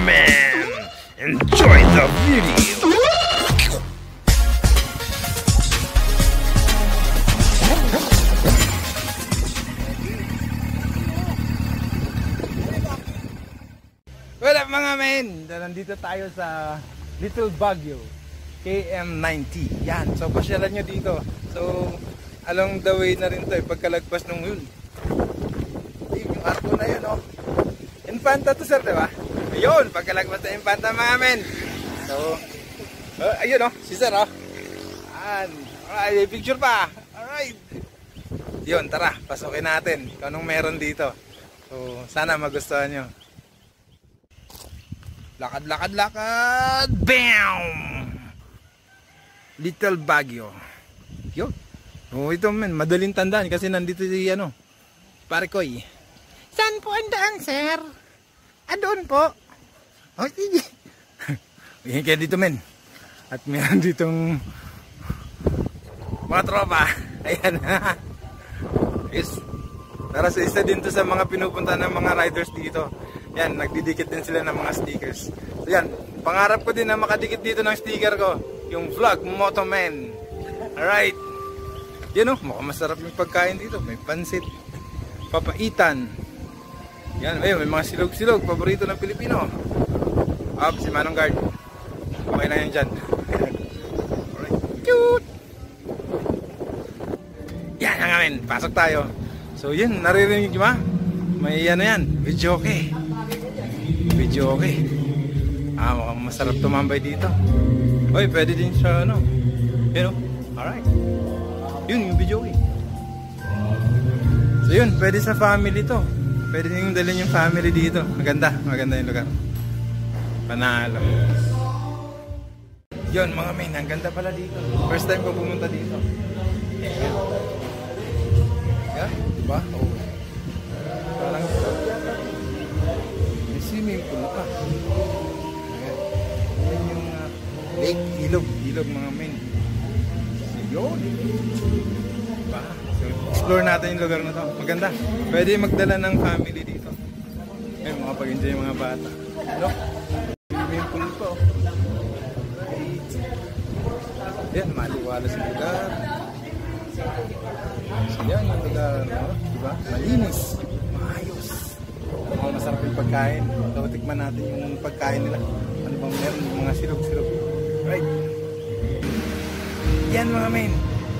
man, enjoy the video. What up mga men? Nandito tayo sa Little Baguio KM90. Yan, so pasyalan nyo dito. So along the way na rin to pagkalagpas nung yun. Yung arko na yun, oh. Infanta to sir, diba? Ayun, pagkalagpas na Infanta mga men. So ayun, oh, si sir, oh. Alright, picture pa. Alright. Yun, tara, pasukin natin kung anong meron dito. So sana magustuhan nyo. Lakad, lakad, lakad. Bam! Little Baguio. Yun. Oh, ito men, madaling tandaan kasi nandito si Pare Koy. Saan po ang daan, sir? Doon po. Oh, sige. Yan kaya dito men. At meron ditong mga tropa. Ayan. Yes. Para sa isa din to sa mga pinupunta ng mga riders dito. Yan, nagdidikit din sila ng mga stickers. So yan, pangarap ko din na makadikit dito ng sticker ko, yung Vlog Moto Man. Alright. Yan, oh, mukhang masarap yung pagkain dito. May pansit, papaitan. Yan, ayun, may mga silog-silog, paborito ng Pilipino. Si Manong Guard. Okay lang yan dyan. Alright. Cute! Yan nga men, pasok tayo. So yun, naririnig nyo ba? May yan, video okay. Video okay. Mukhang masarap tumambay dito. Oy, pwede din siya alright. Yun, yung video okay. So yun, pwede sa family to. Pwede nyo dalhin yung family dito. Maganda yung lugar. Panalo. Yun mga men, ang ganda pala dito. First time ko pumunta dito. Yan, diba? Oh. Parang may swimming pool pa. Ayan yung lake, ilog mga men. Yun. Diba? So, explore natin yung lugar na to. Maganda. Pwede magdala ng family dito. Ayun, makapag-enjoy yung mga bata. Swimming pool pa. Ayan, maliwalas yung lugar. So yan yung lugar, diba? Malinis, maayos. Mga masarap yung pagkain. So tikman natin yung pagkain nila. Ano bang meron, yung mga silog-silog. Right. Yan mga men,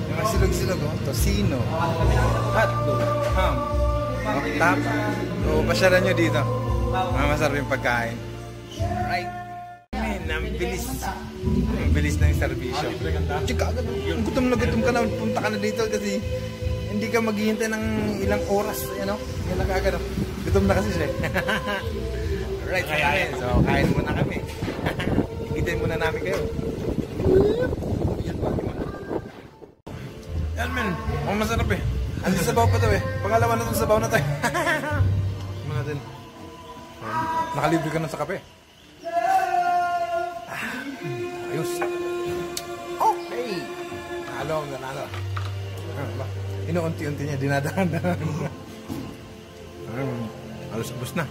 yung mga silog-silog, tocino, hotdog, ham, tapa. So pasyalan nyo dito. Mga masarap yung pagkain. Right. Men, ang bilis ng serbisyo. Tsaka agad, gutom ka na, punta ka na dito kasi hindi ka maghihintay ng ilang oras, yan lang agad. Gutom na kasi siya. Alright, so kain muna kami. Ikitin muna namin kayo. Yan men, ang masarap eh. Andun sabaw pa to eh. Pangalawa na itong sabaw na to eh. Mga din. Nakalibre ka na sa kape. Ayos. Okay. Nanalo. Inuunti-unti niya, dinadaan-daan. Halos ubos na.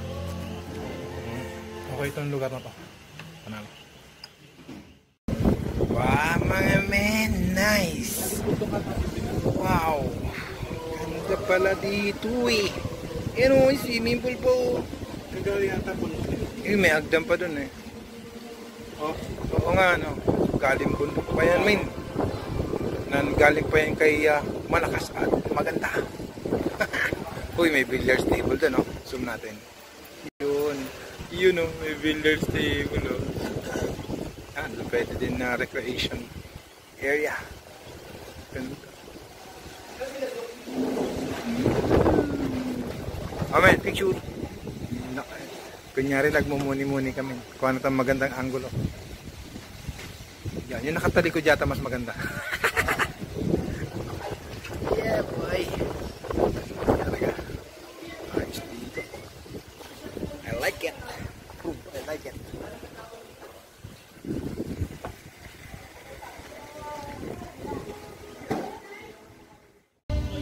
Okay itong lugar na to. Panalo. Wow, mga men. Nice. Wow. Ganda pala dito eh. Yan swimming pool po. May agdam pa dun eh. Oo nga, galing bundok pa yan, men. Galing pa yan kay malakas at maganda. Uy, may billiards table dun, zoom natin. Yun, may billiards table, pwede din na recreation area. Men, picture. Kunyari, nagmumuni-muni kami. Kung ano itong magandang angulo. Yan, yung nakatalikod yata mas maganda. Yeah, boy. Talaga. Ayos dito. I like it. I like it.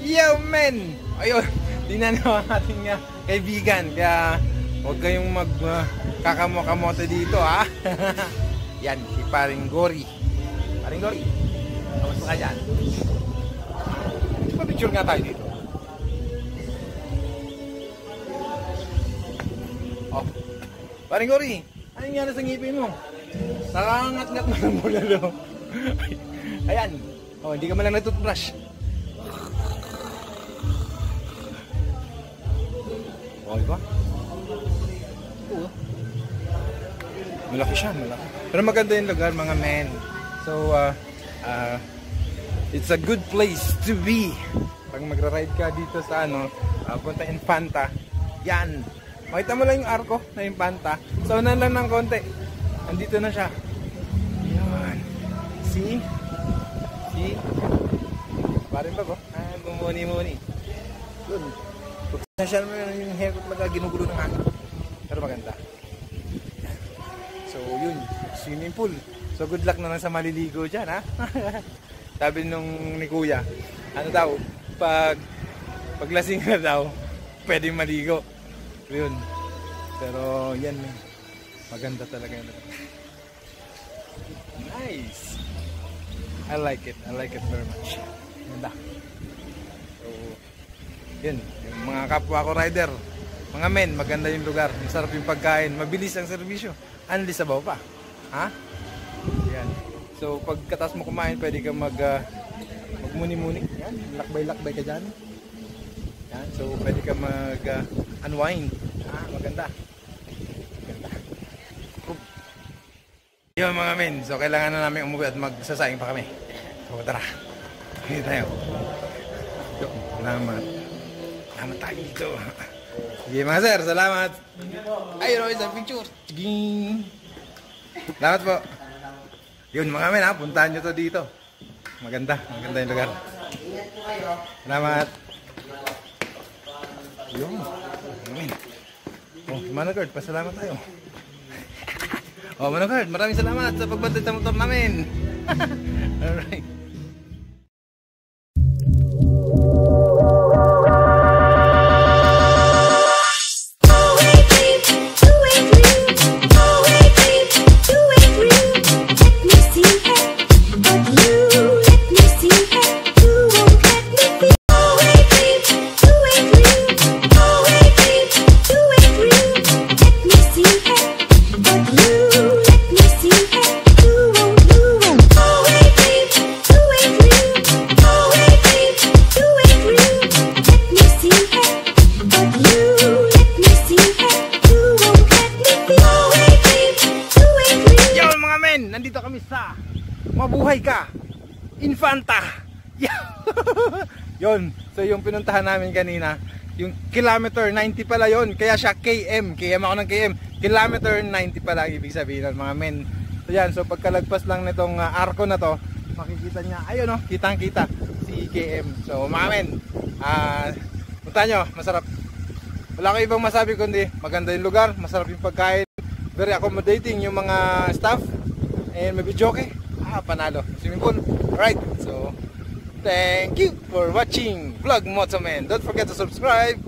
Yo, men! Ayun, tingnan nyo ang ating kaibigan. Kaya Huwag kayong mag kakamo-kamote dito ha. Yan, si Paring Gory. Paring Gory, kamusta ka dyan? Pa-picture nga tayo dito. Oh, Paring Gory, ano nangyari sa ngipin mo? Nakangat-ngat mo ng bulalo. Ayan, oh, hindi ka man lang nag-toothbrush. Okay ba? Oo. Malaki siya, malaki. Pero maganda yung lugar mga men. So, it's a good place to be. Pag magra-ride ka dito sa punta Infanta. Yan. Makita mo lang yung arko na Infanta. So, unan lang ng konti. Andito na siya. Yan. See? See? Parin ba ko? Bumuni-muni. Good. Nasyal mo yung haircut talaga ginugulo ng hangin. Pero maganda. So yun, swimming pool. So good luck na lang sa maliligo dyan ha. Sabi nung ni kuya, ano daw, paglasing na daw, pwedeng maligo. Yun. Pero yan, maganda talaga yun. Nice. I like it very much. Ganda. So yun, yung mga kapwa ko rider, mga men, maganda yung lugar, masarap yung pagkain, mabilis ang serbisyo, unli sabaw pa, ha? Yan. So pagkatas mo kumain, pwede ka magmuni-muni, yan, lakbay-lakbay ka dyan, yan. So pwede ka unwind, ha? Maganda. Yun mga men, so kailangan na namin umuwi at magsasayang pa kami. So tara, hindi tayo. Salamat. Salamat tayo dito. Sige mga sir, salamat. Ayun, isang picture. Sige. Salamat po. Yun mga men ha, puntahan nyo to dito. Maganda yung lugar. Salamat. Yun. Amen. Oh, Manogard, pasalamat tayo. Oh, Manogard, maraming salamat sa pagbantay sa motor namin. Alright. Nandito kami sa Mabuhay Ka Infanta. Yun. So yung pinuntahan namin kanina, yung kilometer 90 pala yon, kaya siya KM. KM ako ng KM. Kilometer 90 pala ang ibig sabihin ng mga men. So yan, so pagkalagpas lang nitong arko na to, makikita niya, ayun oh, kitang-kita si KM. So mga men, punta nyo, masarap. Wala ko ibang masabi kundi maganda yung lugar, masarap yung pagkain, very accommodating yung mga staff. And may video okay? Panalo. Swimming pool. Alright. So, thank you for watching Vlog Motoman. Don't forget to subscribe.